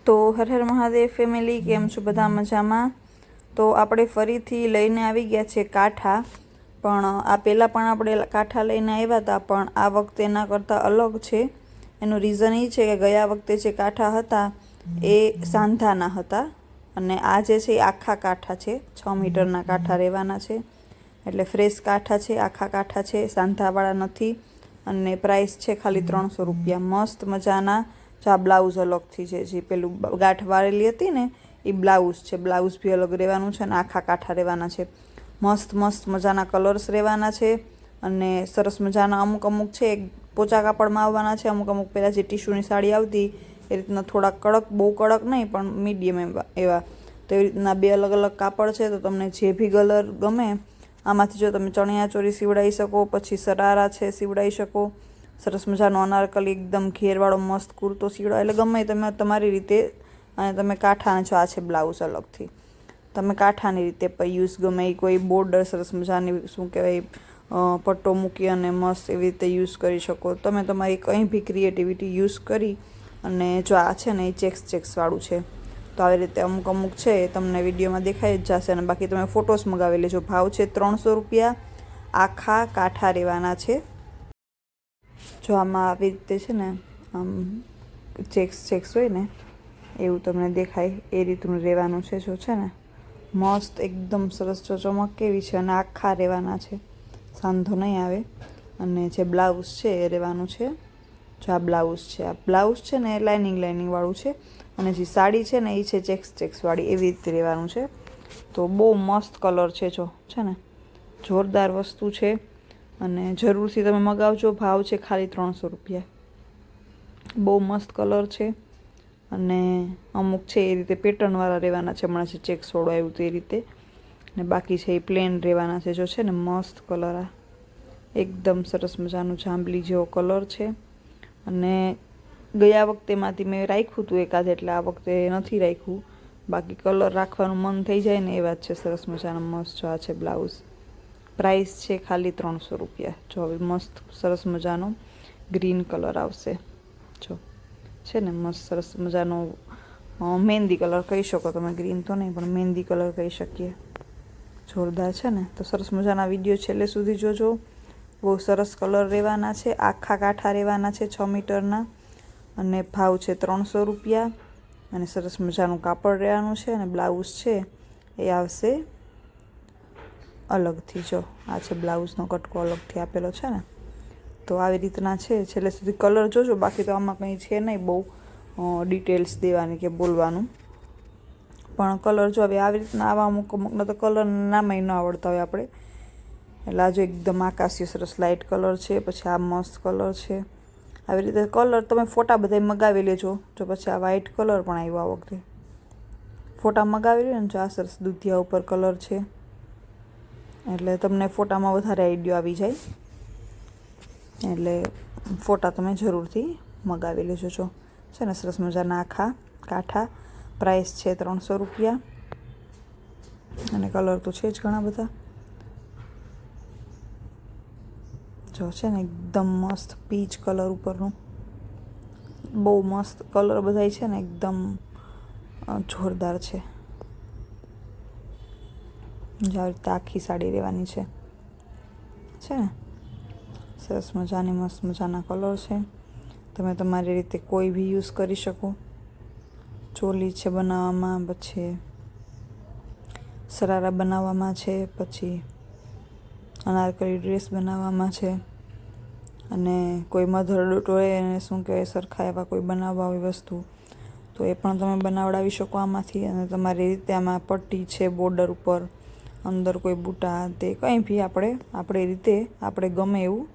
તો હર હર મહાદેવ ફેમિલી, કેમ છો બધા? મજામાં? તો આપણે ફરીથી લઈને આવી ગયા છે કાંઠા. પણ આ પહેલાં પણ આપણે કાંઠા લઈને આવ્યા હતા, પણ આ વખતે એના કરતાં અલગ છે. એનું રીઝન એ છે કે ગયા વખતે જે કાંઠા હતા એ સાંધાના હતા, અને આ જે છે એ આખા કાંઠા છે. 6 મીટરના કાંઠા રહેવાના છે, એટલે ફ્રેશ કાંઠા છે, આખા કાંઠા છે, સાંધાવાળા નથી. અને પ્રાઇસ છે ખાલી 300 રૂપિયા. મસ્ત મજાના. જો આ બ્લાઉઝ અલગથી છે, જે પેલું ગાંઠ વાળેલી હતી ને એ બ્લાઉઝ છે. બ્લાઉઝ બી અલગ રહેવાનું છે અને આખા કાંઠા રહેવાના છે. મસ્ત મસ્ત મજાના કલર્સ રહેવાના છે, અને સરસ મજાના અમુક અમુક છે પોચા કાપડમાં આવવાના છે, અમુક અમુક પહેલાં જે ટીશ્યુની સાડી આવતી એ રીતના થોડા કડક, બહુ કડક નહીં પણ મીડિયમ એવા. તો એવી રીતના 2 અલગ અલગ કાપડ છે. તો તમને જે બી કલર ગમે આમાંથી જો તમે ચણિયાચોળી સીવડાવી શકો, પછી સરારા છે સીવડાવી શકો, સરસ મજાનો અનારકલી એકદમ ઘેરવાળો મસ્ત કુર્તો સીવડાવો, એટલે ગમે તમે તમારી રીતે. અને તમે કાંઠાને જો આ છે બ્લાઉઝ અલગથી, તમે કાંઠાની રીતે પણ યુઝ ગમે એ કોઈ બોર્ડર સરસ મજાની શું કહેવાય પટ્ટો મૂકી અને મસ્ત એવી રીતે યુઝ કરી શકો. તમે તમારી કંઈ બી ક્રિએટિવિટી યુઝ કરી. અને જો આ છે ને એ ચેક્સવાળું છે. તો આવી રીતે અમુક અમુક છે એ તમને વિડીયોમાં દેખાઈ જ જશે, અને બાકી તમે ફોટોસ મંગાવી લેજો. ભાવ છે 300 રૂપિયા. આખા કાંઠા રહેવાના છે. જો આમાં આવી રીતે છે ને આમ ચેક્સ હોય ને એવું તમને દેખાય એ રીતનું રહેવાનું છે. જો છે ને મસ્ત એકદમ સરસ જો ચમક કેવી છે, અને આખા રહેવાના છે, સાંધો નહીં આવે. અને જે બ્લાઉઝ છે એ રહેવાનું છે. જો આ બ્લાઉઝ છે, આ બ્લાઉઝ છે ને એ લાઇનિંગવાળું છે, અને જે સાડી છે ને એ છે ચેક્સવાળી, એવી રીતે રહેવાનું છે. તો બહુ મસ્ત કલર છે. જો છે ને જોરદાર વસ્તુ છે, અને જરૂરથી તમે મગાવજો. ભાવ છે ખાલી 300 રૂપિયા. બહુ મસ્ત કલર છે, અને અમુક છે એ રીતે પેટર્નવાળા રહેવાના છે. હમણાં જે ચેક્સવાળું આવ્યું હતું એ રીતે, ને બાકી છે એ પ્લેન રહેવાના છે. જો છે ને મસ્ત કલર, આ એકદમ સરસ મજાનું જાંબલી જેવો કલર છે. અને ગયા વખતેમાંથી મેં રાખ્યું હતું એકાદ, એટલે આ વખતે નથી રાખ્યું. બાકી કલર રાખવાનું મન થઈ જાય ને એવા જ છે સરસ મજાના. મસ્ત જો આ છે બ્લાઉઝ. પ્રાઇસ છે ખાલી 300 રૂપિયા. જો હવે મસ્ત સરસ મજાનો ગ્રીન કલર આવશે. જો છે ને મસ્ત સરસ મજાનો મહેંદી કલર કહી શકો તમે, ગ્રીન તો નહીં પણ મહેંદી કલર કહી શકીએ. જોરદાર છે ને. તો સરસ મજાના વિડીયો છેલ્લે સુધી જોજો. બહુ સરસ કલર રહેવાના છે. આખા કાંઠા રહેવાના છે 6 મીટરના, અને ભાવ છે 300 રૂપિયા. અને સરસ મજાનું કાપડ રહેવાનું છે, અને બ્લાઉઝ છે એ આવશે અલગથી. જો આ છે બ્લાઉઝનો કટકો અલગથી આપેલો છે ને. તો આવી રીતના છે. છેલ્લે સુધી કલર જોજો. બાકી તો આમાં કંઈ છે નહીં બહુ ડિટેલ્સ દેવાની કે બોલવાનું. પણ કલર જો હવે આવી રીતના આવા અમુક અમુકના તો કલર નામાંય ન આવડતા હોય આપણે. એટલે આ જો એકદમ આકાશી સરસ લાઇટ કલર છે. પછી આ મસ્ત કલર છે. આવી રીતે કલર તમે ફોટા બધા મગાવી લેજો. જો પછી આ વ્હાઇટ કલર પણ આવ્યો આ વખતે. ફોટા મગાવી લ્યો ને. જો આ સરસ દૂધિયા ઉપર કલર છે, એટલે તમને ફોટામાં વધારે આઈડિયો આવી જાય. એટલે ફોટા તમે જરૂરથી મગાવી લેજો. જો છે ને સરસ મજાના આખા કાંઠા. પ્રાઇસ છે 300 રૂપિયા. અને કલર તો છે જ ઘણા બધા. જો છે ને એકદમ મસ્ત પીચ કલર ઉપરનું. બહુ મસ્ત કલર બધાય છે ને, એકદમ જોરદાર છે. જો આવી રીતે આખી સાડી રહેવાની છે ને સરસ મજાની મસ્ત મજાના કલર છે. તમે તમારી રીતે કોઈ બી યુઝ કરી શકો. ચોલી છે બનાવવામાં, પછી સરારા બનાવવામાં છે, પછી અનારકલી ડ્રેસ બનાવવામાં છે, અને કોઈ મધર ડોટ હોય એને શું કહેવાય સરખા એવા કોઈ બનાવવા હોય વસ્તુ, તો એ પણ તમે બનાવડાવી શકો આમાંથી. અને તમારી રીતે આમાં પટ્ટી છે બોર્ડર ઉપર, અંદર કોઈ બૂટા, તે કંઈ બી આપણે રીતે આપણે ગમે એવું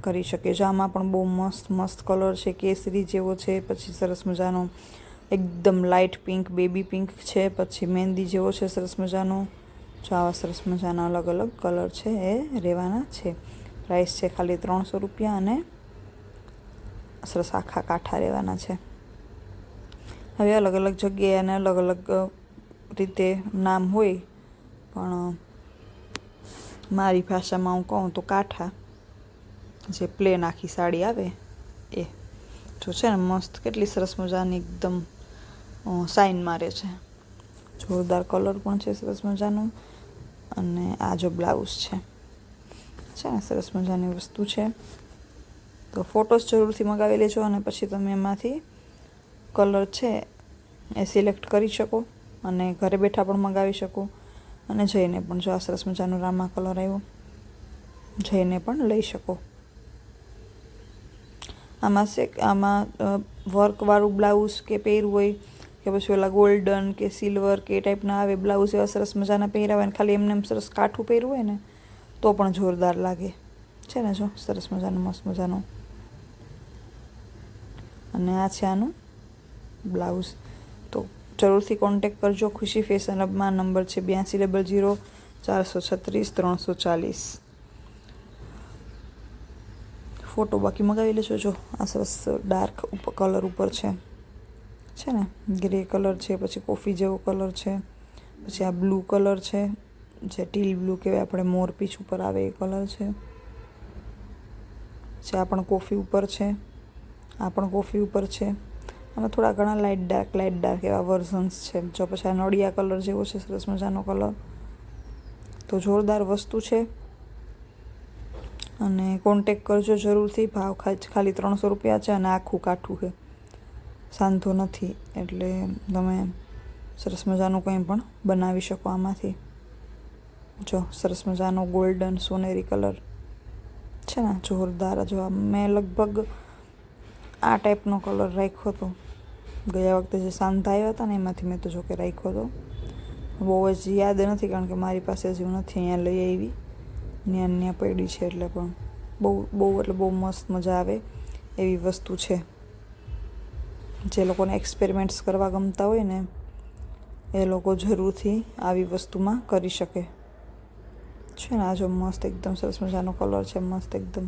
કરી શકીએ. જો આમાં પણ બહુ મસ્ત મસ્ત કલર છે. કેસરી જેવો છે, પછી સરસ મજાનો એકદમ લાઇટ પિંક, બેબી પિંક છે, પછી મહેંદી જેવો છે સરસ મજાનો. જો આવા સરસ મજાના અલગ અલગ કલર છે એ રહેવાના છે. પ્રાઇસ છે ખાલી 300 રૂપિયા. અને સરસ આખા કાંઠા રહેવાના છે. હવે અલગ અલગ જગ્યાએ અને અલગ અલગ રીતે નામ હોય, પણ મારી ભાષામાં હું કહું તો કાંઠા, જે પ્લેન આખી સાડી આવે એ. જો છે ને મસ્ત કેટલી સરસ મજાની એકદમ સાઇન મારે છે. જોરદાર કલર પણ છે સરસ મજાનો. અને આ જો બ્લાઉઝ છે ને સરસ મજાની વસ્તુ છે. તો ફોટોસ જરૂરથી મંગાવી લેજો અને પછી તમે એમાંથી કલર છે એ સિલેક્ટ કરી શકો અને ઘરે બેઠા પણ મંગાવી શકો અને જઈને પણ જો આ સરસ મજાનો રામા કલર આવ્યો જઈને પણ લઈ શકો. આમાં વર્કવાળું બ્લાઉઝ કે પહેરવું હોય કે પછી ઓલા ગોલ્ડન કે સિલ્વર કે એ ટાઈપના આવે બ્લાઉઝ એવા સરસ મજાના પહેર્યા હોય ને ખાલી એમને સરસ કાઠું પહેરવું હોય ને તો પણ જોરદાર લાગે છે ને. જો સરસ મજાનું મસ્ત મજાનું. અને આ છે આનું બ્લાઉઝ. તો જરૂરથી કોન્ટેક કરજો. ખુશી ફેશન હબમાં નંબર છે 8200 436 340. ફોટો બાકી મગાવી લેજો. જો આ સરસ ડાર્ક કલર ઉપર છે ને ગ્રે કલર છે, પછી કોફી જેવો કલર છે, પછી આ બ્લુ કલર છે જે ટીલ બ્લુ કહેવાય આપણે મોરપીંછ ઉપર આવે એ કલર છે. પછી આ પણ કોફી ઉપર છે, આ પણ કોફી ઉપર છે. આમાં થોડા ઘણા લાઇટ ડાર્ક એવા વર્ઝન્સ છે. જો પછી આ નળિયા કલર જેવો છે સરસ મજાનો કલર. તો જોરદાર વસ્તુ છે અને કોન્ટેક કરજો જરૂરથી. ભાવ ખાલી 300 રૂપિયા છે અને આખું કાઠું છે, સાંધો નથી. એટલે તમે સરસ મજાનું કંઈ પણ બનાવી શકો આમાંથી. જો સરસ મજાનો ગોલ્ડન સોનેરી કલર છે ને જોરદાર. જો મેં લગભગ આ ટાઈપનો કલર રાખ્યો હતો ગયા વખતે જે સાંધા આવ્યા હતા ને એમાંથી મેં તો જો કે રાખ્યો હતો. બહુ જ યાદ નથી કારણ કે મારી પાસે હજી નથી, અહીંયા લઈ આવી ત્યાં પડી છે. એટલે પણ બહુ મસ્ત મજા આવે એવી વસ્તુ છે. જે લોકોને એક્સપેરિમેન્ટ્સ કરવા ગમતા હોય ને એ લોકો જરૂરથી આવી વસ્તુમાં કરી શકે છે ને. આ જો મસ્ત એકદમ સરસ મજાનો કલર છે, મસ્ત એકદમ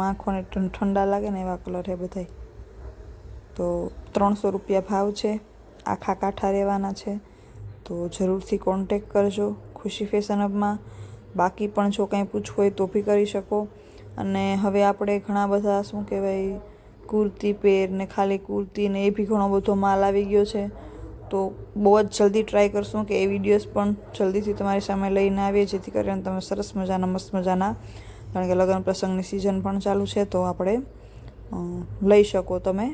આંખોને ઠંડા લાગે ને એવા કલર છે બધાય. તો 300 રૂપિયા ભાવ છે, આખા કાંઠા રહેવાના છે. તો જરૂરથી કોન્ટેક કરજો ખુશી ફેશન હબમાં. બાકી પણ જો કંઈ પૂછવું હોય તો બી કરી શકો. અને હવે આપણે ઘણા બધા શું કહેવાય કુર્તી પેર ને ખાલી કુર્તી ને એ બી ઘણો બધો માલ આવી ગયો છે. તો બહુ જ જલ્દી ટ્રાય કરશું કે એ વિડીયોઝ પણ જલ્દીથી તમારી સામે લઈને આવીએ જેથી કરીને તમે સરસ મજાના મસ્ત મજાના, કારણ કે લગ્ન પ્રસંગની સિઝન પણ ચાલુ છે તો આપણે લઈ શકો તમે.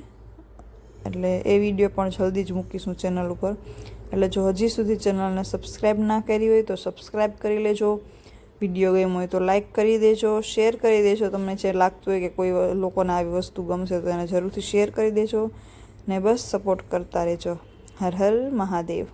એટલે એ વિડીયો પણ જલ્દી જ મૂકીશું ચેનલ ઉપર. એટલે જો હજી સુધી ચેનલને સબસ્ક્રાઈબ ના કરી હોય તો સબસ્ક્રાઈબ કરી લેજો. વિડીયો ગમ્યો હોય તો લાઇક કરી દેજો, શેર કરી દેજો. તમને જે લાગતું હોય કે કોઈ લોકોને આવી વસ્તુ ગમશે તો એને જરૂરથી શેર કરી દેજો ને બસ સપોર્ટ કરતા રહેજો. હર હર મહાદેવ.